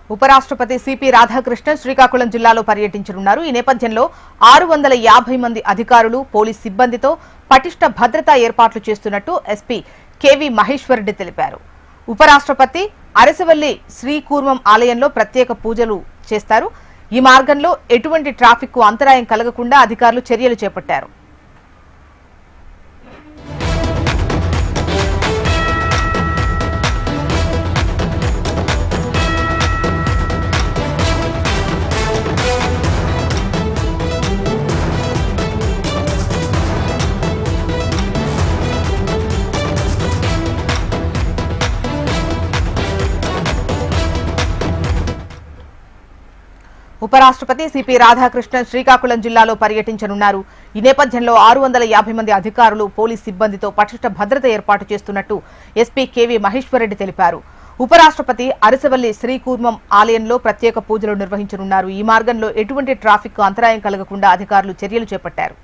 ఉపరాష్ట్రపతి సిపి రాధాకృష్ణన్ శ్రీకాకుళం జిల్లాలో పర్యటించనున్నారు. ఈ నేపథ్యంలో 650 మంది అధికారులు, పోలీస్ సిబ్బందితో పటిష్ట భద్రతా ఏర్పాట్లు చేస్తున్నట్టు ఎస్పీ కెవి మహేశ్వర్ రెడ్డి తెలిపారు. ఉపరాష్ట్రపతి అరసవల్లి శ్రీకూర్మం ఆలయంలో ప్రత్యేక పూజలు చేస్తారు. ఈ మార్గంలో ఎటువంటి ట్రాఫిక్ కు అంతరాయం కలగకుండా అధికారులు చర్యలు చేపట్టారు. ఉపరాష్ట్రపతి సిపి రాధాకృష్ణన్ శ్రీకాకుళం జిల్లాలో పర్యటించనున్నారు. ఈ నేపథ్యంలో 650 మంది అధికారులు, పోలీస్ సిబ్బందితో పటిష్ట భద్రత ఏర్పాటు చేస్తున్నట్టు ఎస్పీ కెవి మహేశ్వర్ రెడ్డి తెలిపారు. ఉపరాష్ట్రపతి అరసవల్లి శ్రీకూర్మం ఆలయంలో ప్రత్యేక పూజలు నిర్వహించనున్నారు. ఈ మార్గంలో ఎటువంటి ట్రాఫిక్ అంతరాయం కలగకుండా అధికారులు చర్యలు చేపట్టారు.